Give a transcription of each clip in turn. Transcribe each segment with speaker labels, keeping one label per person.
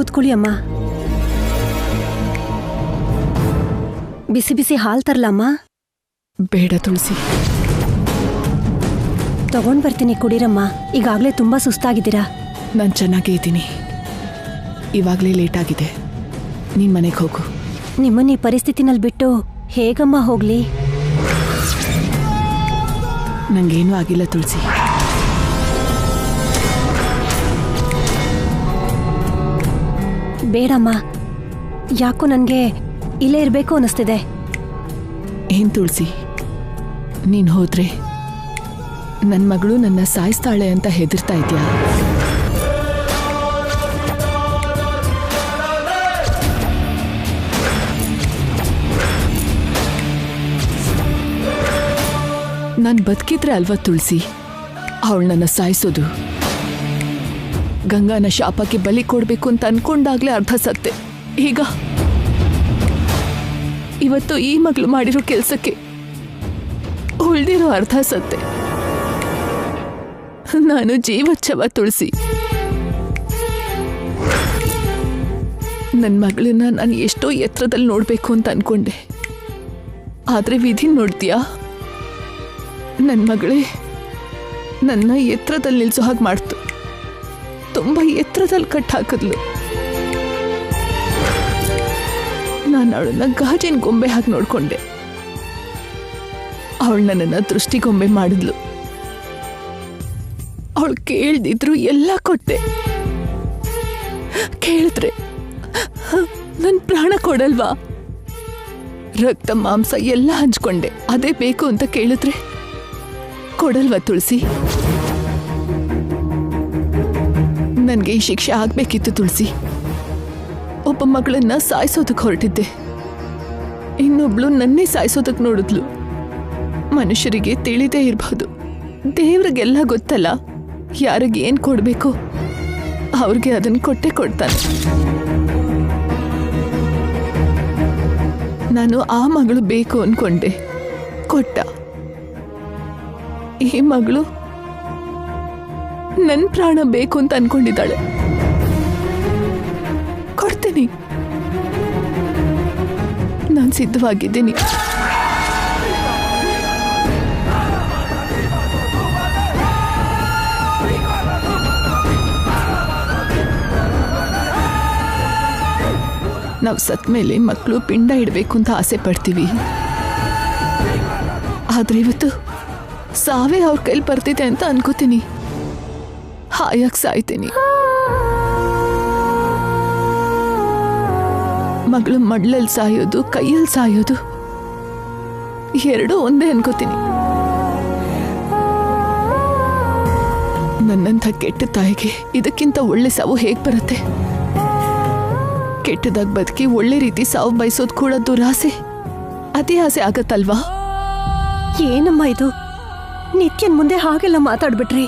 Speaker 1: ಕೂತ್ಕೊಳ್ಳಿ ಅಮ್ಮ. ಬಿಸಿ ಬಿಸಿ ಹಾಲು ತರ್ಲಮ್ಮ?
Speaker 2: ಬೇಡ ತುಳಸಿ.
Speaker 1: ತಗೊಂಡ್ ಬರ್ತೀನಿ, ಕುಡೀರಮ್ಮ. ಈಗಾಗಲೇ ತುಂಬಾ ಸುಸ್ತಾಗಿದ್ದೀರಾ.
Speaker 2: ನಾನು ಚೆನ್ನಾಗೇ ಇದ್ದೀನಿ. ಇವಾಗಲೇ ಲೇಟ್ ಆಗಿದೆ. ನೀನು ಮನೆಗೆ ಹೋಗು.
Speaker 1: ನಿಮ್ಮನ್ನ ಈ ಪರಿಸ್ಥಿತಿನಲ್ಲಿ ಬಿಟ್ಟು ಹೇಗಮ್ಮ ಹೋಗ್ಲಿ?
Speaker 2: ನಂಗೇನೂ ಆಗಿಲ್ಲ ತುಳಸಿ.
Speaker 1: ಬೇಡಮ್ಮ, ಯಾಕೋ ನನಗೆ ಇಲ್ಲೇ ಇರಬೇಕು ಅನ್ನಿಸ್ತಿದೆ.
Speaker 2: ಏನ್ ತುಳಸಿ, ನೀನು ಹೋದ್ರೆ ನನ್ನ ಮಗಳು ನನ್ನ ಸಾಯಿಸ್ತಾಳೆ ಅಂತ ಹೆದರ್ತಾ ಇದೆಯಾ? ನಾನು ಬದುಕಿದ್ರೆ ಅಲ್ವಾ ತುಳಸಿ ಅವಳು ನನ್ನ ಸಾಯಿಸೋದು. ಗಂಗಾನ ಶಾಪಕ್ಕೆ ಬಲಿ ಕೊಡ್ಬೇಕು ಅಂತ ಅನ್ಕೊಂಡಾಗ್ಲೇ ಅರ್ಧ ಸತ್ತೆ. ಈಗ ಇವತ್ತು ಈ ಮಗಳು ಮಾಡಿರೋ ಕೆಲಸಕ್ಕೆ ಉಳ್ದಿರೋ ಅರ್ಧ ಸತ್ತೆ. ನಾನು ಜೀವಚ್ಛವ ತುಳಸಿ. ನನ್ನ ಮಗಳನ್ನ ನಾನು ಎಷ್ಟೋ ಎತ್ತರದಲ್ಲಿ ನೋಡ್ಬೇಕು ಅಂತ ಅನ್ಕೊಂಡೆ. ಆದ್ರೆ ವಿಧಿ ನೋಡ್ತೀಯಾ, ನನ್ನ ಮಗಳೇ ನನ್ನ ಎತ್ತರದಲ್ಲಿ ನಿಲ್ಸೋ ಹಾಗೆ ಮಾಡ್ತು. ತುಂಬಾ ಎತ್ತರದಲ್ಲಿ ಕಟ್ಟಾಕಿದ್ಲು. ನಾನು ಅವಳನ್ನ ಗಾಜಿನ ಗೊಂಬೆ ಹಾಕಿ ನೋಡ್ಕೊಂಡೆ. ಅವಳು ನನ್ನನ್ನ ದೃಷ್ಟಿಗೊಂಬೆ ಮಾಡಿದ್ಲು. ಅವಳು ಕೇಳ್ದಿದ್ರು ಎಲ್ಲ ಕೊಟ್ಟೆ. ಕೇಳಿದ್ರೆ ನನ್ನ ಪ್ರಾಣ ಕೊಡಲ್ವಾ? ರಕ್ತ ಮಾಂಸ ಎಲ್ಲ ಹಂಚ್ಕೊಂಡೆ. ಅದೇ ಬೇಕು ಅಂತ ಕೇಳಿದ್ರೆ ಕೊಡಲ್ವಾ ತುಳಸಿ? ನನಗೆ ಈ ಶಿಕ್ಷೆ ಆಗ್ಬೇಕಿತ್ತು ತುಳಸಿ. ಒಬ್ಬ ಮಗಳನ್ನ ಸಾಯಿಸೋದಕ್ಕೆ ಹೊರಟಿದ್ದೆ, ಇನ್ನೊಬ್ಳು ನನ್ನೇ ಸಾಯಿಸೋದಕ್ಕೆ ನೋಡಿದ್ಲು. ಮನುಷ್ಯರಿಗೆ ತಿಳಿದೇ ಇರಬಹುದು, ದೇವ್ರಿಗೆಲ್ಲ ಗೊತ್ತಲ್ಲ ಯಾರಿಗೆ ಏನ್ ಕೊಡ್ಬೇಕು, ಅವ್ರಿಗೆ ಅದನ್ನ ಕೊಟ್ಟೆ ಕೊಡ್ತಾನೆ. ನಾನು ಆ ಮಗಳು ಬೇಕು ಅನ್ಕೊಂಡೆ, ಕೊಟ್ಟ. ಈ ಮಗಳು ನನ್ನ ಪ್ರಾಣ ಬೇಕು ಅಂತ ಅನ್ಕೊಂಡಿದ್ದಾಳೆ. ಕೊಡ್ತೀನಿ, ನಾನು ಸಿದ್ಧವಾಗಿದ್ದೀನಿ. ನಾವು ಸತ್ ಮೇಲೆ ಮಕ್ಕಳು ಪಿಂಡ ಇಡಬೇಕು ಅಂತ ಆಸೆ ಪಡ್ತೀವಿ. ಆದ್ರೆ ಇವತ್ತು ಸಾವೇ ಅವ್ರ ಕೈಲಿ ಬರ್ತಿದೆ ಅಂತ ಅನ್ಕೋತೀನಿ. ಹಾಯಾಗಿ ಸಾಯ್ತೀನಿ. ಮಗಳು ಮಡ್ಲಲ್ಲಿ ಸಾಯೋದು, ಕೈಯಲ್ಲಿ ಸಾಯೋದು ಎರಡೂ ಒಂದೇ ಅನ್ಕೋತೀನಿ. ನನ್ನಂಥ ಕೆಟ್ಟ ತಾಯಿಗೆ ಇದಕ್ಕಿಂತ ಒಳ್ಳೆ ಸಾವು ಹೇಗ್ ಬರುತ್ತೆ? ಕೆಟ್ಟದಾಗ ಬದುಕಿ ಒಳ್ಳೆ ರೀತಿ ಸಾವು ಬಯಸೋದು ಕೂಡ ದುರಾಸೆ. ಅದೇ ಆಸೆ ಆಗತ್ತಲ್ವಾ?
Speaker 1: ಏನಮ್ಮ ಇದು? ನಿತ್ಯನ್ ಮುಂದೆ ಹಾಗೆಲ್ಲ ಮಾತಾಡ್ಬಿಟ್ರಿ.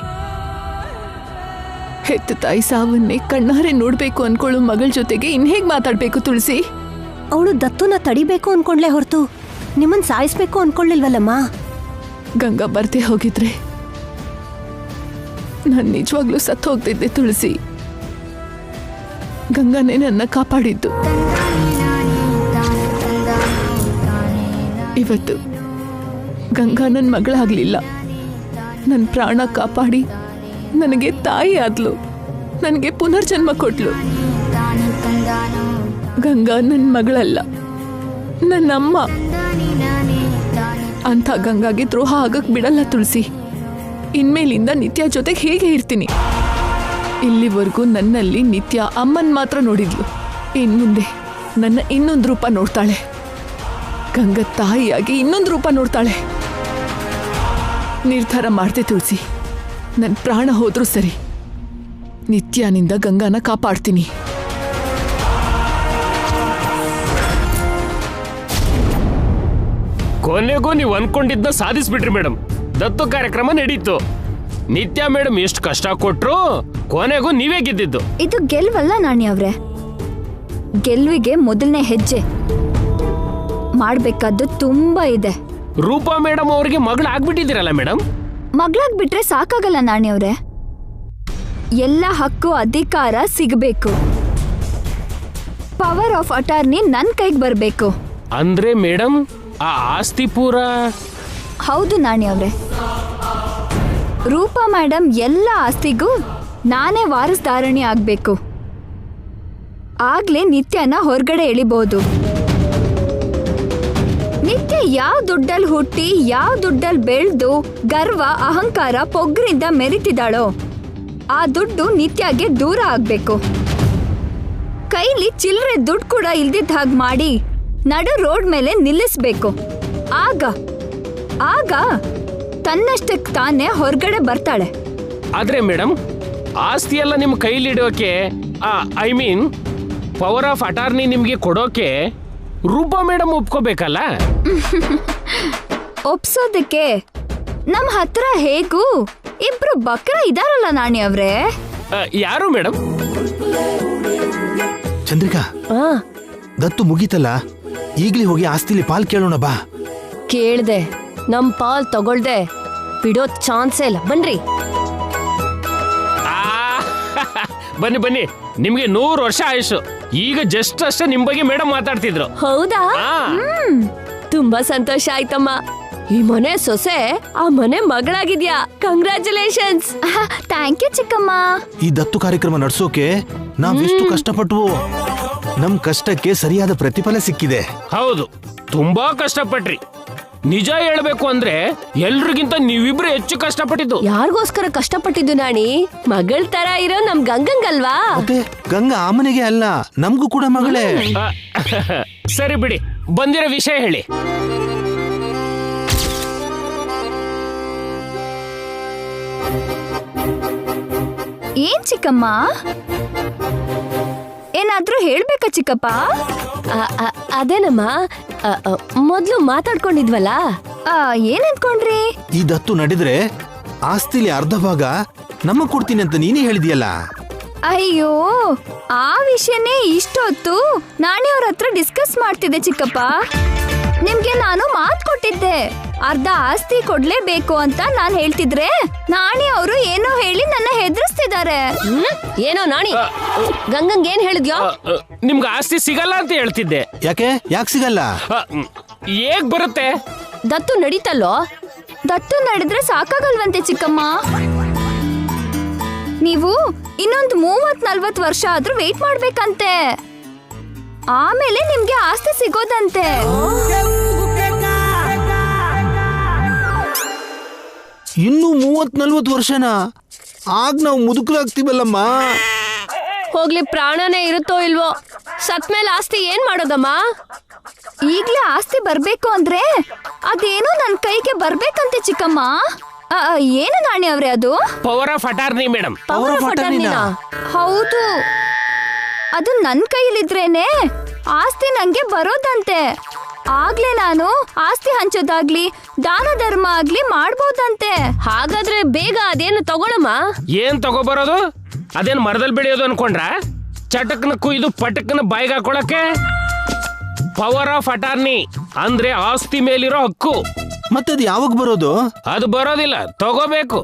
Speaker 2: ಹೆತ್ತ ತಾಯಿ ಸಾವನ್ನೇ ಕಣ್ಣಾರೆ ನೋಡ್ಬೇಕು ಅನ್ಕೊಳ್ಳೋ ಮಗಳ ಜೊತೆಗೆ ಇನ್ಹೇಗ್ ಮಾತಾಡ್ಬೇಕು ತುಳಸಿ?
Speaker 1: ಅವಳು ದತ್ತುನ ತಡಿಬೇಕು ಅನ್ಕೊಂಡ್ಲೆ ಹೊರತು ನಿಮ್ಮನ್ ಸಾಯಿಸ್ಬೇಕು ಅನ್ಕೊಳ್ಳಿಲ್ವಲ್ಲಮ್ಮ.
Speaker 2: ಗಂಗಾ ಬರ್ದೇ ಹೋಗಿದ್ರೆ ನಾನು ನಿಜವಾಗ್ಲೂ ಸತ್ತು ಹೋಗ್ತಿದ್ದೆ ತುಳಸಿ. ಗಂಗಾನೇ ನನ್ನ ಕಾಪಾಡಿದ್ದು. ಇವತ್ತು ಗಂಗಾ ನನ್ನ ಮಗಳಾಗ್ಲಿಲ್ಲ, ನನ್ನ ಪ್ರಾಣ ಕಾಪಾಡಿ ನನಗೆ ತಾಯಿ ಆದ್ಲು, ನನಗೆ ಪುನರ್ಜನ್ಮ ಕೊಟ್ಲು. ಗಂಗಾ ನನ್ನ ಮಗಳಲ್ಲ, ನನ್ನಮ್ಮ. ಅಂಥ ಗಂಗಾಗೆ ದ್ರೋಹ ಆಗಕ್ ಬಿಡಲ್ಲ ತುಳಸಿ. ಇನ್ಮೇಲಿಂದ ನಿತ್ಯ ಜೊತೆಗೆ ಹೇಗೆ ಇರ್ತೀನಿ. ಇಲ್ಲಿವರೆಗೂ ನನ್ನಲ್ಲಿ ನಿತ್ಯ ಅಮ್ಮನ್ ಮಾತ್ರ ನೋಡಿದ್ಲು. ಇನ್ಮುಂದೆ ನನ್ನ ಇನ್ನೊಂದು ರೂಪ ನೋಡ್ತಾಳೆ. ಗಂಗಾ ತಾಯಿಯಾಗಿ ಇನ್ನೊಂದು ರೂಪ ನೋಡ್ತಾಳೆ. ನಿರ್ಧಾರ ಮಾಡ್ದೆ ತುಳಸಿ. ನನ್ನ ಪ್ರಾಣ ಹೋದ್ರೂ ಸರಿ, ನಿತ್ಯನಿಂದ ಗಂಗಾನ ಕಾಪಾಡ್ತೀನಿ.
Speaker 3: ಕೊನೆಗೂ ನೀವು ಅನ್ಕೊಂಡಿದ್ನ ಸಾಧಿಸ್ಬಿಟ್ರಿ ಮೇಡಮ್. ದತ್ತು ಕಾರ್ಯಕ್ರಮ ನಡೀತು. ನಿತ್ಯ ಮೇಡಮ್ ಎಷ್ಟು ಕಷ್ಟ ಕೊಟ್ರು, ಕೊನೆಗೂ ನೀವೇ ಗೆದ್ದಿದ್ದು.
Speaker 4: ಇದು ಗೆಲ್ವಲ್ಲ ನಾಣಿ ಅವ್ರೆ, ಗೆಲ್ವಿಗೆ ಮೊದಲನೇ ಹೆಜ್ಜೆ. ಮಾಡ್ಬೇಕಾದ್ದು ತುಂಬಾ ಇದೆ.
Speaker 3: ರೂಪಾ ಮೇಡಮ್ ಅವ್ರಿಗೆ ಮಗಳು ಆಗ್ಬಿಟ್ಟಿದ್ದೀರಲ್ಲ ಮೇಡಮ್.
Speaker 4: ಮಗಳಾಗ್ಬಿಟ್ರೆ ಸಾಕಾಗಲ್ಲ ನಾಣಿ ಅವ್ರೆ, ಎಲ್ಲ ಹಕ್ಕು ಅಧಿಕಾರ ಸಿಗಬೇಕು. ಪವರ್ ಆಫ್ ಅಟಾರ್ನಿ ನನ್ ಕೈಗೆ ಬರ್ಬೇಕು.
Speaker 3: ಅಂದ್ರೆ ಮೇಡಮ್ ಆ ಆಸ್ತಿ ಪೂರ
Speaker 4: ಹೌದು ನಾಣಿ ಅವ್ರೆ, ರೂಪಾ ಮೇಡಮ್ ಎಲ್ಲ ಆಸ್ತಿಗೂ ನಾನೇ ವಾರಸ್ದಾರಣಿ ಆಗ್ಬೇಕು. ಆಗ್ಲೇ ನಿತ್ಯನ ಹೊರಗಡೆ ಎಳಿಬಹುದು. ನಿತ್ಯ ಯಾವ ದುಡ್ಡಲ್ಲಿ ಹುಟ್ಟಿ ಯಾವ ದುಡ್ಡಲ್ಲಿ ಬೆಳೆದು ಗರ್ವ ಅಹಂಕಾರ ಪೊಗ್ರಿಂದ ಮೆರಿತಿದ್ದಾಳೋ ಆ ದುಡ್ಡು ನಿತ್ಯಗೆ ದೂರ ಆಗ್ಬೇಕು. ಕೈಲಿ ಚಿಲ್ಲರೆ ದುಡ್ಡು ಕೂಡ ಇಲ್ದಿದ್ದ ಹಾಗೆ ಮಾಡಿ ನಡು ರೋಡ್ ಮೇಲೆ ನಿಲ್ಲಿಸ್ಬೇಕು. ಆಗ ಆಗ ತನ್ನಷ್ಟಕ್ಕೆ ತಾನೇ ಹೊರಗಡೆ ಬರ್ತಾಳೆ.
Speaker 3: ಆದ್ರೆ ಮೇಡಮ್ ಆಸ್ತಿ ಎಲ್ಲ ನಿಮ್ ಕೈಲಿಡೋಕೆ I mean power of attorney ನಿಮ್ಗೆ ಕೊಡೋಕೆ ರೂಪಾ ಮೇಡಮ್ ಒಪ್ಕೋಬೇಕಲ್ಲ?
Speaker 4: ಒಪ್ಸೋದಕ್ಕೆ ನಮ್ ಹತ್ರ ಹೇಗೂ ಇಬ್ರು ಬಕ್ರ ಇದಾರಲ್ಲ ನಾಣಿ ಅವ್ರೆ.
Speaker 3: ಯಾರು ಮೇಡಮ್?
Speaker 5: ಚಂದ್ರಿಕಾ, ದತ್ತು ಮುಗೀತಲ್ಲ, ಈಗ್ಲೇ ಹೋಗಿ ಆಸ್ತಿಲಿ ಪಾಲ್ ಕೇಳೋಣ ಬಾ.
Speaker 1: ಕೇಳ್ದೆ ನಮ್ ಪಾಲ್ ತಗೊಳ್ದೆ ಬಿಡೋ ಚಾನ್ಸೇ ಇಲ್ಲ. ಬನ್ರಿ.
Speaker 3: ಬನ್ನಿ ಬನ್ನಿ, ನಿಮ್ಗೆ 100 ವರ್ಷ ಆಯುಷು. ಈಗ ಜಸ್ಟ್ ಅಷ್ಟೇ ನಿಮ್ ಬಗ್ಗೆ ಮೇಡಮ್ ಮಾತಾಡ್ತಿದ್ರು.
Speaker 1: ಹೌದಾ? ತುಂಬಾ ಸಂತೋಷ ಆಯ್ತಮ್ಮ. ಈ ಮನೆ ಸೊಸೆ ಆ ಮನೆ ಮಗಳಾಗಿದ್ಯಾ. ಕಂಗ್ರ್ಯಾಚುಲೇಷನ್ಸ್.
Speaker 4: ಥ್ಯಾಂಕ್ ಯು ಚಿಕ್ಕಮ್ಮ.
Speaker 5: ಈ ದತ್ತು ಕಾರ್ಯಕ್ರಮ ನಡ್ಸೋಕೆ ನಾವೆಷ್ಟು ಕಷ್ಟಪಟ್ವು. ನಮ್ ಕಷ್ಟಕ್ಕೆ ಸರಿಯಾದ ಪ್ರತಿಫಲ ಸಿಕ್ಕಿದೆ.
Speaker 3: ಹೌದು, ತುಂಬಾ ಕಷ್ಟಪಟ್ರಿ. ನಿಜ ಹೇಳ್ಬೇಕು ಅಂದ್ರೆ ಎಲ್ರಿಗಿಂತ ನೀವಿಬ್ರು ಹೆಚ್ಚು ಕಷ್ಟಪಟ್ಟಿದ್ದು.
Speaker 1: ಯಾರಿಗೋಸ್ಕರ ಕಷ್ಟಪಟ್ಟಿದ್ದು ನಾಣಿ? ಮಗಳ ತರ ಇರೋ ನಮ್ ಗಂಗಂಗಲ್ವಾ?
Speaker 5: ಮತ್ತೆ ಗಂಗಾ ಆ ಮನೆಗೆ ಅಲ್ಲ, ನಮ್ಗೂ ಕೂಡ ಮಗಳೇ.
Speaker 3: ಸರಿ ಬಿಡಿ, ಬಂದಿರೋ ವಿಷಯ ಹೇಳಿ.
Speaker 4: ಏನ್ ಚಿಕ್ಕಮ್ಮ, ಏನಾದ್ರೂ ಹೇಳ್ಬೇಕಾ ಚಿಕ್ಕಪ್ಪ?
Speaker 1: ಅದೇನಮ್ಮ, ಮೊದ್ಲು ಮಾತಾಡ್ಕೊಂಡಿದ್ವಲ್ಲ.
Speaker 4: ಏನ್ ಅನ್ಕೊಂಡ್ರಿ?
Speaker 5: ಈ ದತ್ತು ನಡೆದ್ರೆ ಆಸ್ತಿಲಿ ಅರ್ಧ ಭಾಗ ನಮಗ್ ಕೊಡ್ತೀನಿ ಅಂತ ನೀನೇ ಹೇಳಿದ್ಯಲ್ಲ.
Speaker 4: ಅಯ್ಯೋ, ಆ ವಿಷಯನೇ ಇಷ್ಟೊತ್ತು ನಾಣಿ ಅವ್ರ ಹತ್ರ ಡಿಸ್ಕಸ್ ಮಾಡ್ತಿದ್ದೆ ಚಿಕ್ಕಪ್ಪ. ನಿಮ್ಗೆ ನಾನು ಮಾತು ಕೊಟ್ಟಿದ್ದೆ, ಅರ್ಧ ಆಸ್ತಿ ಕೊಡ್ಲೇಬೇಕು ಅಂತ ನಾನ್ ಹೇಳ್ತಿದ್ರೆ ನಾಣಿ ಅವರು ಏನೋ ಹೇಳಿ ನನ್ನ ಹೆದರ್ಸ್ತಿದ್ದಾರೆ.
Speaker 1: ಏನೋ ನಾಣಿ, ಗಂಗಂಗ್ ಏನ್ ಹೇಳಿದ್ಯೋ?
Speaker 3: ನಿಮ್ಗೆ ಆಸ್ತಿ ಸಿಗಲ್ಲ ಅಂತ ಹೇಳ್ತಿದ್ದೆ.
Speaker 5: ಯಾಕೆ ಸಿಗಲ್ಲ?
Speaker 3: ಹೇಗ್ ಬರುತ್ತೆ?
Speaker 1: ದತ್ತು ನಡೀತಲ್ಲೋ?
Speaker 4: ದತ್ತು ನಡೆದ್ರೆ ಸಾಕಾಗಲ್ವಂತೆ ಚಿಕ್ಕಮ್ಮ. ನೀವು ಇನ್ನೊಂದು 30-40 ವರ್ಷ ಆದ್ರೂ ವೇಟ್ ಮಾಡ್ಬೇಕಂತೆ. ಆಮೇಲೆ ನಿಮ್ಗೆ ಆಸ್ತಿ ಸಿಗೋದಂತೆ.
Speaker 5: ಇನ್ನು 30-40 ವರ್ಷನಾ? ಆಗ ನಾವು ಮುದುಕರಾಗ್ತೀವಲ್ಲಮ್ಮ.
Speaker 1: ಹೋಗ್ಲಿ, ಪ್ರಾಣನೇ ಇರುತ್ತೋ ಇಲ್ವೋ, ಸತ್ಮೇಲೆ ಆಸ್ತಿ ಏನ್ ಮಾಡೋದಮ್ಮ?
Speaker 4: ಈಗ್ಲೇ ಆಸ್ತಿ ಬರ್ಬೇಕು ಅಂದ್ರೆ ಅದೇನೋ ನನ್ ಕೈಗೆ ಬರ್ಬೇಕಂತೆ ಚಿಕ್ಕಮ್ಮ. ಏನು ನಾಣಿ ಅವ್ರೆ ಅದು?
Speaker 3: Power of attorney madam.
Speaker 1: Power of ಅಟಾರ್ನಿನಾ?
Speaker 4: ಹೌದು, ಅದು ನನ್ ಕೈಲಿದ್ರೇನೆ ಆಸ್ತಿ ನಂಗೆ ಬರೋದಂತೆ. ಆಗ್ಲೇ ನಾನು ಆಸ್ತಿ ಹಂಚೋದಾಗ್ಲಿ ದಾನ ಧರ್ಮ ಆಗ್ಲಿ ಮಾಡ್ಬೋದಂತೆ.
Speaker 1: ಹಾಗಾದ್ರೆ ಬೇಗ ಅದೇನು ತಗೊಳಮ್ಮ.
Speaker 3: ಏನ್ ತಗೋಬರೋದು? ಅದೇನ್ ಮರದಲ್ಲಿ ಬೆಳೆಯೋದು ಅನ್ಕೊಂಡ್ರ? ಚಟಕ್ನ ಕುಯ್ದು ಪಟಕ್ನ ಬಾಯಿಗೆ ಹಾಕೊಳಕ್ಕೆ? ಪವರ್ ಆಫ್ ಅಟಾರ್ನಿ ಅಂದ್ರೆ ಆಸ್ತಿ ಮೇಲಿರೋ ಹಕ್ಕು.
Speaker 5: ಮತ್ತದು ಯಾವಾಗ ಬರೋದು?
Speaker 3: ಅದು ಬರೋದಿಲ್ಲ, ತಗೋಬೇಕು.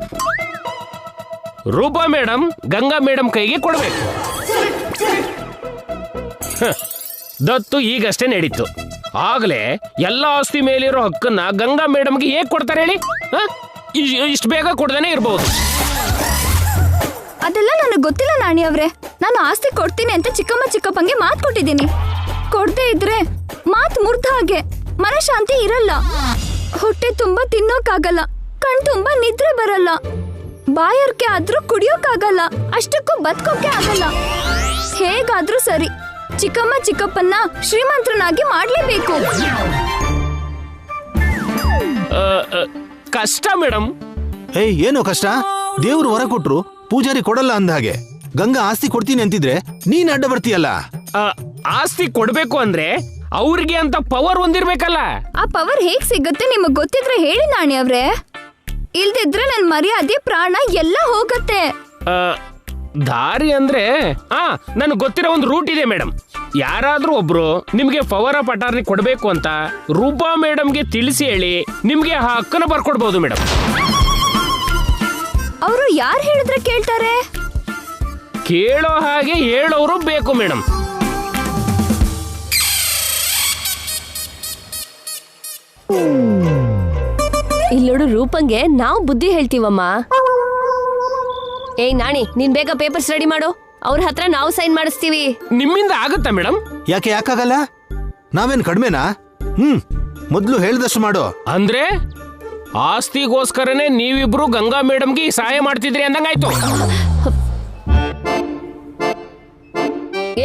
Speaker 3: ರೂಪಾ ಮೇಡಮ್ ಗಂಗಾ ಮೇಡಮ್ ಕೈಗೆ ಕೊಡ್ಬೇಕು. ದತ್ತು ಈಗಷ್ಟೇ ನಡೀತು. ಆಗ್ಲೇ ಎಲ್ಲ ಆಸ್ತಿ ಮೇಲಿರೋ ಹಕ್ಕನ್ನ ಗಂಗಾ ಮೇಡಮ್ಗೆ ಹೇಗ್ ಕೊಡ್ತಾರೆ ಹೇಳಿ? ಇಷ್ಟು ಬೇಗ ಕೊಡ್ದೇನೆ ಇರ್ಬೋದು.
Speaker 4: ಅದೆಲ್ಲ ನನಗೆ ಗೊತ್ತಿಲ್ಲ ನಾಣಿ ಅವ್ರೆ. ನಾನು ಆಸ್ತಿ ಕೊಡ್ತೀನಿ ಅಂತ ಚಿಕ್ಕಪ್ಪಂಗೆ ಮಾತು ಕೊಟ್ಟಿದ್ದೀನಿ. ಕೊಡದೆ ಇದ್ರೆ ಮಾತು ಮುರ್ದ ಹಾಗೆ, ಮನಶಾಂತಿ ಇರಲ್ಲ. ಹೊಟ್ಟೆ ತುಂಬಾ ತಿನ್ನೋಕ್ಕಾಗಲ್ಲ, ಕಣ್ ತುಂಬಾ ನಿದ್ರೆ ಬರಲ್ಲ, ಬಾಯರ್ಕೆ ಆದ್ರೂ ಕುಡಿಯೋಕ್ಕಾಗಲ್ಲ, ಅಷ್ಟಕ್ಕೂ ಬದುಕೋಕೆ ಆಗಲ್ಲ. ಹೇಗಾದ್ರೂ ಸರಿ ಚಿಕ್ಕಪ್ಪನ್ನ ಶ್ರೀಮಂತರನ್ನಾಗಿ ಮಾಡ್ಲೇಬೇಕು.
Speaker 3: ಕಷ್ಟ ಮೇಡಮ್.
Speaker 5: ಏನೋ ಕಷ್ಟ? ದೇವ್ರು ವರ ಕೊಟ್ರು ಪೂಜಾರಿ ಕೊಡಲ್ಲ ಅಂದ ಹಾಗೆ ಗಂಗಾ ಆಸ್ತಿ ಕೊಡ್ತೀನಿ ಅಂತಿದ್ರೆ ನೀನ್ ಅಡ್ಡ ಬರ್ತೀಯಲ್ಲ.
Speaker 3: ಆಸ್ತಿ ಕೊಡ್ಬೇಕು ಅಂದ್ರೆ ಅವ್ರಿಗೆ ಅಂತ ಪವರ್ ಹೊಂದಿರ್ಬೇಕಲ್ಲ.
Speaker 4: ಆ ಪವರ್ ಹೇಗ್ ಸಿಗುತ್ತೆ ನಿಮಗ್ ಗೊತ್ತಿದ್ರೆ ಹೇಳಿ ನಾಣಿ ಅವ್ರೆ. ಇಲ್ದಿದ್ರೆ ನನ್ ಮರ್ಯಾದೆ ಪ್ರಾಣ ಎಲ್ಲ ಹೋಗತ್ತೆ.
Speaker 3: ದಾರಿ ಅಂದ್ರೆ ನನ್ಗೆ ಗೊತ್ತಿರೋ ಒಂದು ರೂಟ್ ಇದೆ ಮೇಡಮ್. ಯಾರಾದ್ರೂ ಒಬ್ರು ನಿಮ್ಗೆ ಪವರ್ ಆಫ್ ಅಟಾರ್ನಿ ಕೊಡ್ಬೇಕು ಅಂತ ರೂಪಾ ಮೇಡಮ್ಗೆ ತಿಳಿಸಿ ಹೇಳಿ ನಿಮ್ಗೆ ಆ ಹಕ್ಕನ್ನ ಬರ್ಕೊಡ್ಬಹುದು ಮೇಡಮ್.
Speaker 4: ಅವರು ಯಾರು ಹೇಳಿದ್ರೆ ಕೇಳ್ತಾರೆ?
Speaker 3: ಕೇಳೋ ಹಾಗೆ ಹೇಳೋರು ಬೇಕು ಮೇಡಮ್.
Speaker 1: ಇಲ್ಲೋಡು ರೂಪಂಗೆ ನಾವು ಬುದ್ಧಿ ಹೇಳ್ತೀವಮ್ಮ. ಏಯ್ ನಾಣಿ, ನೀನ್ ಬೇಗ ಪೇಪರ್ಸ್ ರೆಡಿ ಮಾಡು. ಅವ್ರ ಹತ್ರ ನಾವು ಸೈನ್ ಮಾಡಿಸ್ತೀವಿ.
Speaker 3: ನಿಮ್ಮಿಂದ ಆಗುತ್ತಾ ಮೇಡಮ್?
Speaker 5: ಯಾಕಾಗಲ್ಲ? ನಾವೇನ್ ಕಡಿಮೆನಾ? ಮೊದ್ಲು ಹೇಳ್ದಷ್ಟು ಮಾಡು.
Speaker 3: ಅಂದ್ರೆ ಆಸ್ತಿಗೋಸ್ಕರನೇ ನೀವಿಬ್ರು ಗಂಗಾ ಮೇಡಮ್ಗೆ ಸಹಾಯ ಮಾಡ್ತಿದ್ರಿ ಅಂದಂಗಾಯ್ತು.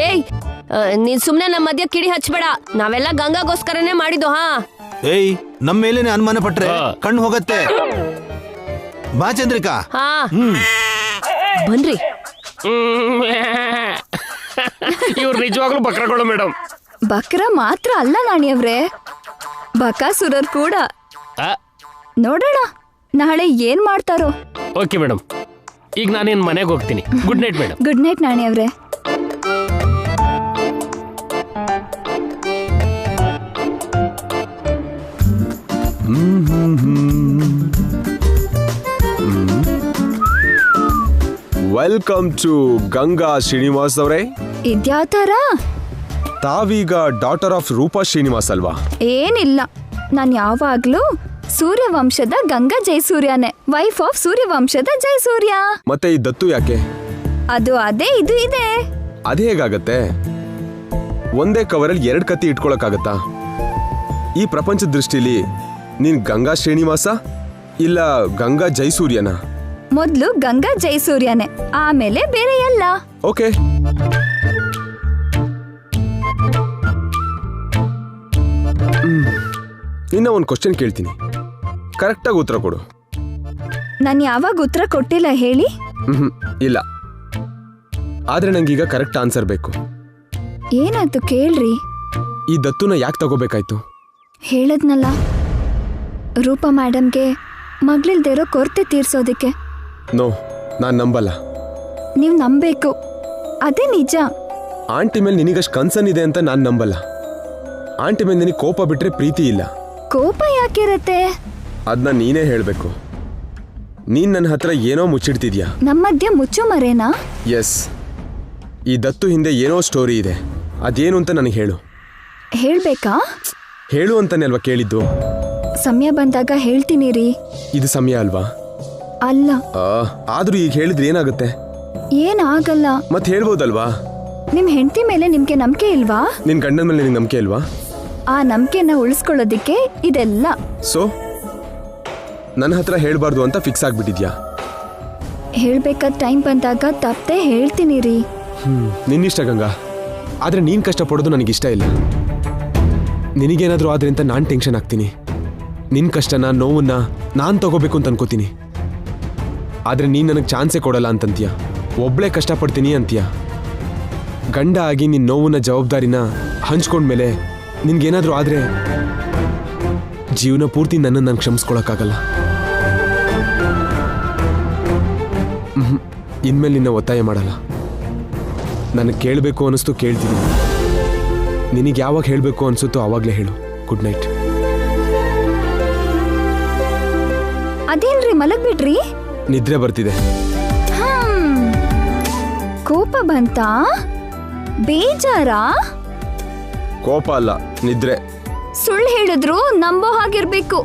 Speaker 1: ಏಯ್ ನೀನ್ ಸುಮ್ನೆ ನಮ್ಮ ಮಧ್ಯ ಕಿಡಿ ಹಚ್ಬೇಡ. ನಾವೆಲ್ಲ ಗಂಗಾಗೋಸ್ಕರನೇ ಮಾಡಿದ್ದು. ಹಾ
Speaker 5: ಏಯ್, ನಮ್ಮ ಮೇಲೇನೆ ಅನುಮಾನ ಪಟ್ರೆ ಕಣ್ಣು ಹೋಗತ್ತೆ. ಬಾ ಚಂದ್ರಿಕಾ.
Speaker 1: ಹಾ ಬನ್ರಿ.
Speaker 3: ಇವ್ರು ನಿಜವಾಗ್ಲೂ ಬಕ್ರಗಳು ಮೇಡಮ್.
Speaker 4: ಬಕ್ರ ಮಾತ್ರ ಅಲ್ಲ ನಾಣಿಯವ್ರೆ, ಬಕಾಸುರರ್ ಕೂಡ. ನೋಡೋಣ ನಾಳೆ ಏನ್ ಮಾಡ್ತಾರೋ.
Speaker 3: ಓಕೆ ಮೇಡಮ್, ಈಗ ನಾನೇನ್ ಮನೆಗೆ ಹೋಗ್ತೀನಿ. Good night madam.
Speaker 4: Good night ನಾಣಿಯವ್ರೆ.
Speaker 6: ವೆಲ್ಕಮ್ ಟು ಗಂಗಾ ಶ್ರೀನಿವಾಸ್ ಅವರೇ.
Speaker 4: ಇದ್ಯಾವ್ತರ?
Speaker 6: ತಾವೀಗ ಡಾಟರ್ ಆಫ್ ರೂಪಾ ಶ್ರೀನಿವಾಸ್ ಅಲ್ವಾ?
Speaker 4: ಏನಿಲ್ಲ, ನಾನು ಯಾವಾಗ್ಲೂ ಸೂರ್ಯವಂಶದ ಗಂಗಾ ಜಯಸೂರ್ಯನೇ, ವೈಫ್ ಆಫ್ ಸೂರ್ಯವಂಶದ ಜಯಸೂರ್ಯ.
Speaker 6: ಮತ್ತೆ ಈ ದತ್ತು ಯಾಕೆ?
Speaker 4: ಅದು ಅದೇ ಇದು ಇದೆ.
Speaker 6: ಅದೇ ಹೇಗಾಗತ್ತೆ? ಒಂದೇ ಕವರಲ್ಲಿ 2 ಕತ್ತಿ ಇಟ್ಕೊಳಕ್ಕಾಗತ್ತಾ? ಈ ಪ್ರಪಂಚದ ದೃಷ್ಟಿಲಿ ನೀನ್ ಗಂಗಾ ಶ್ರೀನಿವಾಸ ಇಲ್ಲ ಗಂಗಾ ಜಯಸೂರ್ಯನ?
Speaker 4: ಮೊದ್ಲು ಗಂಗಾ ಜಯಸೂರ್ಯನೇ, ಆಮೇಲೆ ಬೇರೆ ಎಲ್ಲ.
Speaker 6: ಓಕೆ. ಇನ್ನ ಒಂದು ಕ್ವಶನ್ ಕೇಳ್ತೀನಿ, ಕರೆಕ್ಟಾಗಿ ಉತ್ತರ ಕೊಡು.
Speaker 4: ನಾನು ಯಾವಾಗ ಉತ್ತರ ಕೊಟ್ಟಿಲ್ಲ ಹೇಳಿ.
Speaker 6: ಇಲ್ಲ, ಆದ್ರೆ ನಂಗೀಗ ಕರೆಕ್ಟ್ ಆನ್ಸರ್ ಬೇಕು.
Speaker 4: ಏನಾಯ್ತು ಕೇಳ್ರಿ.
Speaker 6: ಈ ದತ್ತುನ ಯಾಕೆ ತಗೋಬೇಕಾಯ್ತು?
Speaker 4: ಹೇಳದ್ನಲ್ಲ, ರೂಪಾ ಮೇಡಮ್ಗೆ ಮಗಳಿಲ್ದಿರೋ ಕೊರತೆ ತೀರ್ಸೋದಿಕ್ಕೆ.
Speaker 6: ನೋ, ನಾನ್ ನಂಬಲ್ಲ.
Speaker 4: ನೀವ್ ನಂಬೇಕು, ಅದೇ ನಿಜ.
Speaker 6: ಆಂಟಿ ಮೇಲೆ ನಿನಗಷ್ಟು ಕನ್ಸರ್ನ್ ಇದೆ ಅಂತ ನಾನ್ ನಂಬಲ್ಲ. ಆಂಟಿ ಮೇಲೆ ನಿನಗೆ ಕೋಪ ಬಿಟ್ರೆ ಪ್ರೀತಿ ಇಲ್ಲ.
Speaker 4: ಕೋಪ ಯಾಕಿರತ್ತೆ?
Speaker 6: ಅದನ್ನ ನೀನೇ ಹೇಳ್ಬೇಕು. ನೀನ್ ನನ್ನ ಹತ್ರ ಏನೋ ಮುಚ್ಚಿಡ್ತಿದ್ಯಾ.
Speaker 4: ನಮ್ಮ ಮಧ್ಯ ಮುಚ್ಚು ಮರೇನಾ?
Speaker 6: ಎಸ್, ಈ ದತ್ತು ಹಿಂದೆ ಏನೋ ಸ್ಟೋರಿ ಇದೆ. ಅದೇನು ಅಂತ ನನಗೆ ಹೇಳು.
Speaker 4: ಹೇಳ್ಬೇಕಾ?
Speaker 6: ಹೇಳು ಅಂತಾನೆ ಅಲ್ವಾ ಕೇಳಿದ್ದು.
Speaker 4: ಸಮಯ ಬಂದಾಗ ಹೇಳ್ತೀನಿ ರೀ.
Speaker 6: ಇದು ಸಮಯ ಅಲ್ವಾ?
Speaker 4: ಅಲ್ಲ.
Speaker 6: ಆದ್ರೂ ಈಗ ಹೇಳಿದ್ರೆ ಏನಾಗುತ್ತೆ?
Speaker 4: ಏನಾಗಲ್ಲ.
Speaker 6: ಮತ್ತೆ ಹೇಳ್ಬೋದಲ್ವಾ?
Speaker 4: ನಿಮ್ ಹೆಂಡತಿ ಮೇಲೆ ನಿಮ್ಗೆ ನಂಬಿಕೆ ಇಲ್ವಾ?
Speaker 6: ನಿನ್ ಗಂಡನ ಮೇಲೆ ನಿನಗೆ ನಂಬಿಕೆ ಇಲ್ವಾ?
Speaker 4: ಆ ನಂಬಿಕೆನ ಉಳಿಸ್ಕೊಳ್ಳೋದಿಕ್ಕೆ ಇದೆಲ್ಲ.
Speaker 6: ಸೊ ನನ್ನ ಹತ್ರ ಹೇಳ್ಬಾರ್ದು ಅಂತ ಫಿಕ್ಸ್ ಆಗ್ಬಿಟ್ಟಿದ್ಯಾ?
Speaker 4: ಹೇಳ್ಬೇಕಾದ ಟೈಮ್ ಬಂದಾಗ ತಪ್ಪದೆ ಹೇಳ್ತೀನಿ ರೀ.
Speaker 6: ನಿನ್ನಿಷ್ಟ ಗಂಗಾ, ಆದ್ರೆ ನೀನ್ ಕಷ್ಟಪಡೋದು ನನಗಿಷ್ಟ ಇಲ್ಲ. ನಿನಗೇನಾದ್ರೂ ಆದ್ರೆ ಅಂತ ನಾನು ಟೆನ್ಷನ್ ಆಗ್ತೀನಿ. ನಿನ್ ಕಷ್ಟನ ನೋವನ್ನ ನಾನು ತಗೋಬೇಕು ಅಂತ ಅನ್ಕೋತೀನಿ. ಆದ್ರೆ ನೀನ್ ನನಗೆ ಚಾನ್ಸೇ ಕೊಡಲ್ಲ ಅಂತಂತೀಯ. ಒಬ್ಳೇ ಕಷ್ಟಪಡ್ತೀನಿ ಅಂತೀಯ. ಗಂಡ ಆಗಿ ನಿನ್ ನೋವನ್ನ ಜವಾಬ್ದಾರಿನ ಹಂಚ್ಕೊಂಡ್ಮೇಲೆ ನಿನ್ಗೇನಾದ್ರೂ ಆದ್ರೆ ಜೀವನ ಪೂರ್ತಿ ನನ್ನನ್ನು ನಾನು ಕ್ಷಮಿಸ್ಕೊಳಕ್ಕಾಗಲ್ಲ. ಇನ್ಮೇಲೆ ನಿನ್ನ ಒತ್ತಾಯ ಮಾಡಲ್ಲ. ನನಗೆ ಕೇಳಬೇಕು ಅನಿಸ್ತು ಕೇಳ್ತೀನಿ. ನಿನಗೆ ಯಾವಾಗ ಹೇಳಬೇಕು ಅನ್ಸುತ್ತೋ ಆವಾಗಲೇ ಹೇಳು. Good night.
Speaker 4: ಅದೇನ್ರಿ ಮಲಗ್ಬಿಟ್ರಿ?
Speaker 6: ನಿದ್ರೆ ಬರ್ತಿದೆ.
Speaker 4: ಕೋಪ ಬಂತಾ? ಬೇಜಾರಾ?
Speaker 6: ಕೋಪ ಅಲ್ಲ, ನಿದ್ರೆ.
Speaker 4: ಸುಳ್ಳು ಹೇಳಿದ್ರು ನಂಬೋ ಹಾಗಿರ್ಬೇಕು.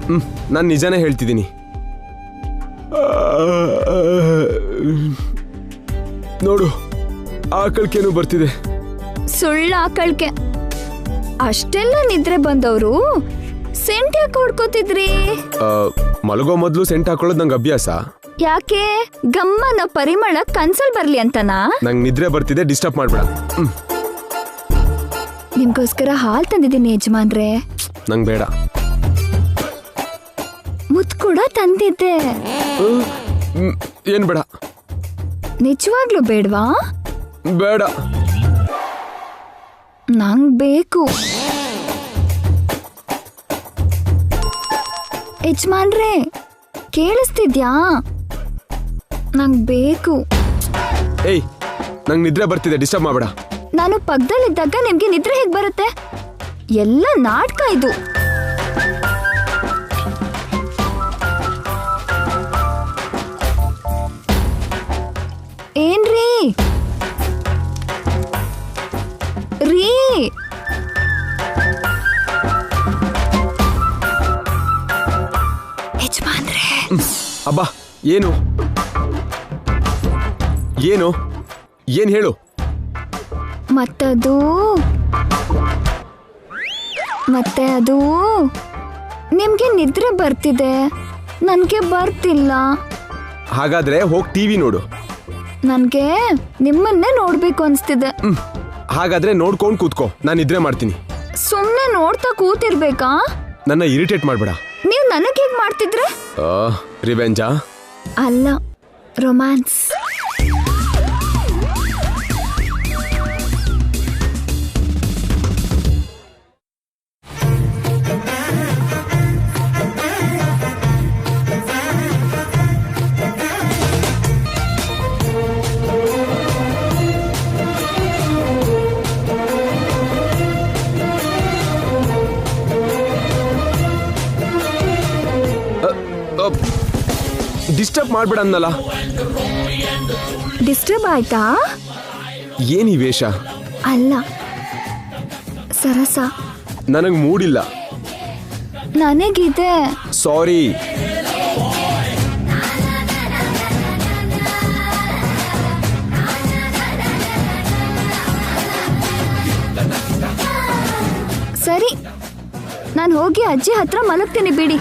Speaker 6: ನಾನು ನಿಜಾನೇ ಹೇಳ್ತಿದ್ದೀನಿ. ನೋಡು, ಆಕಳಿಕೆನೂ ಬರ್ತಿದೆ.
Speaker 4: ಸುಳ್ಳು ಆಕಳಿಕೆ. ಅಷ್ಟೆಲ್ಲ ನಿದ್ರೆ ಬಂದವರು ಸೆಂಟ್ ಯಾಕೆ ಹೊಡ್ಕೋತಿದ್ರಿ?
Speaker 6: ಮಲಗೋ ಮೊದಲು ಸೆಂಟ್ ಹಾಕೊಳ್ಳೋದು ನಂಗೆ ಅಭ್ಯಾಸ.
Speaker 4: ಯಾಕೆ? ಗಮ್ಮನ ಪರಿಮಳ ಕನ್ಸಲ್ ಬರ್ಲಿ ಅಂತನಾ?
Speaker 6: ನಂಗೆ ನಿದ್ರೆ ಬರ್ತಿದೆ, ಡಿಸ್ಟರ್ಬ್ ಮಾಡ್ಬೇಡ.
Speaker 4: ನಿಮ್ಗೋಸ್ಕರ ಹಾಲ್ ತಂದಿದ್ದೀನಿ ಯಜಮಾನ್ರೆ.
Speaker 6: ನಂಗೆ ಬೇಡ.
Speaker 4: ಮುತ್ ಕೂಡ ತಂದಿದ್ದೆ.
Speaker 6: ಏನ್ ಬೇಡ.
Speaker 4: ನಿಜವಾಗ್ಲೂ ಬೇಡ್ವಾ?
Speaker 6: ಬೇಡ.
Speaker 4: ನಂಗ್ ಬೇಕು. ಯಜಮಾನ್ರೆ ಕೇಳಿಸ್ತಿದ್ಯಾ? ನಂಗ್ ಬೇಕು.
Speaker 6: ಏಯ್, ನಂಗೆ ನಿದ್ರೆ ಬರ್ತಿದೆ, ಡಿಸ್ಟರ್ಬ್ ಮಾಡಬೇಡ.
Speaker 4: ನಾನು ಪಕ್ಕದಲ್ಲಿದ್ದಾಗ ನಿಮ್ಗೆ ನಿದ್ರೆ ಹೇಗ್ ಬರುತ್ತೆ? ಎಲ್ಲ ನಾಟಕ ಇದು. ಏನ್ರೀ ರೀ? ಯಜಮಾನ್
Speaker 6: ಅಬ್ಬಾ ಏನು ಏನು ಏನು ಹೇಳು.
Speaker 4: ಮತ್ತೆ ಅದು ನಿಮ್ಗೆ ನಿದ್ರೆ ಬರ್ತಿದೆ, ನನ್ಗೆ ಬರ್ತಿಲ್ಲ.
Speaker 6: ಹಾಗಾದ್ರೆ ಹೋಗಿ ಟಿವಿ ನೋಡು.
Speaker 4: ನನ್ಗೆ ನಿಮ್ಮನ್ನೇ ನೋಡ್ಬೇಕು ಅನ್ಸ್ತಿದೆ.
Speaker 6: ಹಾಗಾದ್ರೆ ನೋಡ್ಕೊಂಡು ಕೂತ್ಕೋ, ನಾನು ನಿದ್ರೆ ಮಾಡ್ತೀನಿ.
Speaker 4: ಸುಮ್ನೆ ನೋಡ್ತಾ ಕೂತಿರ್ಬೇಕಾ?
Speaker 6: ನನ್ನ ಇರಿಟೇಟ್ ಮಾಡ್ಬೇಡ.
Speaker 4: ನೀವ್ ನನಗ್ ಹೇಗ್ ಮಾಡ್ತಿದ್ರೆ?
Speaker 6: ರಿವೆಂಜಾ?
Speaker 4: ಅಲ್ಲ, ರೊಮ್ಯಾನ್ಸ್.
Speaker 6: ಡಿಸ್ಟರ್ಬ್ ಮಾಡ್ಬೇಡ ಅನ್ನಲ್ಲ.
Speaker 4: ಡಿಸ್ಟರ್ಬ್ ಆಯ್ತಾ?
Speaker 6: ಏನಿ ವೇಷ?
Speaker 4: ಅಲ್ಲ, ಸರಸ.
Speaker 6: ನನಗ್ ಮೂಡಿಲ್ಲ.
Speaker 4: ನನಗಿದೆ.
Speaker 6: ಸಾರಿ.
Speaker 4: ಸರಿ, ನಾನು ಹೋಗಿ ಅಜ್ಜಿ ಹತ್ರ ಮಲಗ್ತೀನಿ ಬಿಡಿ.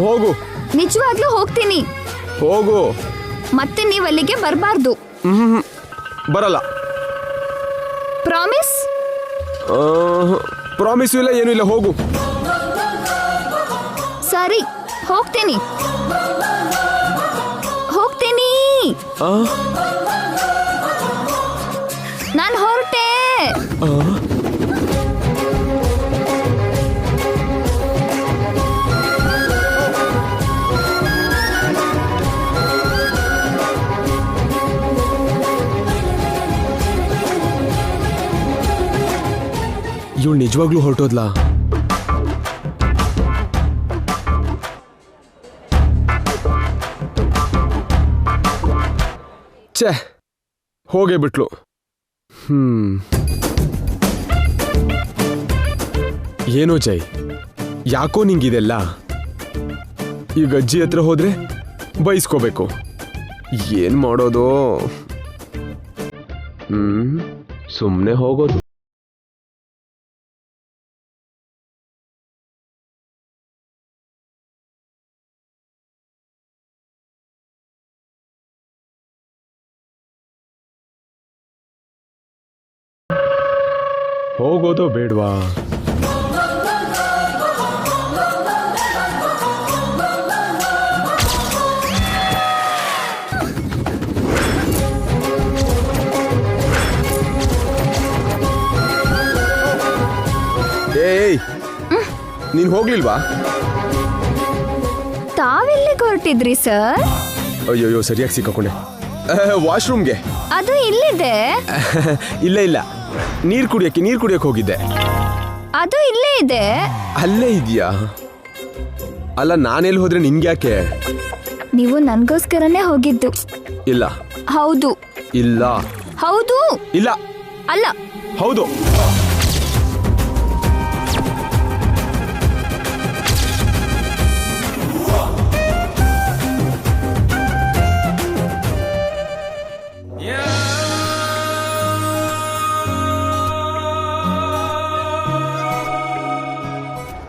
Speaker 6: ಹೋಗು.
Speaker 4: ನಿಜವಾಗ್ಲೂ ಹೋಗ್ತೀನಿ.
Speaker 6: ಹೋಗು.
Speaker 4: ಮತ್ತೆ ನೀವು ಅಲ್ಲಿಗೆ ಬರಬಾರ್ದು.
Speaker 6: ಬರಲ್ಲ.
Speaker 4: ಪ್ರಾಮಿಸ್?
Speaker 6: ಪ್ರಾಮಿಸು ಇಲ್ಲ, ಏನೂ ಇಲ್ಲ. ಹೋಗು.
Speaker 4: ಸರಿ, ಹೋಗ್ತೀನಿ. ನಾನು ಹೊರಟೆ.
Speaker 6: ಇವಳು ನಿಜವಾಗ್ಲೂ ಹೊರಟೋದ್ಲಾ? ಛೇ, ಹೋಗೇ ಬಿಟ್ಲು. ಏನೋ ಜೈ, ಯಾಕೋ ನಿಂಗಿದೆಲ್ಲ? ಈಗ ಅಜ್ಜಿ ಹತ್ರ ಹೋದ್ರೆ ಬೈಸ್ಕೋಬೇಕು. ಏನ್ ಮಾಡೋದು? ಸುಮ್ಮನೆ ಹೋಗೋದು. ಹೋಗೋದು ಬೇಡ್ವಾ? ಏಯ್, ನೀನ್ ಹೋಗ್ಲಿಲ್ವಾ?
Speaker 4: ತಾವೆಲ್ಲಿಗೆ ಹೊರಟಿದ್ರಿ ಸರ್?
Speaker 6: ಅಯ್ಯೋ, ಸರಿಯಾಗಿ ಸಿಕ್ಕಾಕೊಂಡೆ. ವಾಶ್ರೂಮ್ಗೆ.
Speaker 4: ಅದು ಇಲ್ಲಿದೆ.
Speaker 6: ಇಲ್ಲ, ನೀರ್ ಕುಡಿಯಕ್ಕೆ ಹೋಗಿದ್ದೆ.
Speaker 4: ಅದು ಇಲ್ಲೇ ಇದೆ.
Speaker 6: ಅಲ್ಲೇ ಇದೆಯಾ? ಅಲ್ಲ, ನಾನೆಲ್ಲಿ ಹೋದ್ರೆ ನಿನ್ಗ್ಯಾಕೆ?
Speaker 4: ನೀವು ನನ್ಗೋಸ್ಕರನೇ ಹೋಗಿದ್ದು.
Speaker 6: ಇಲ್ಲ.
Speaker 4: ಹೌದು.
Speaker 6: ಇಲ್ಲ.
Speaker 4: ಹೌದು.
Speaker 6: ಇಲ್ಲ.
Speaker 4: ಅಲ್ಲ.
Speaker 6: ಹೌದು.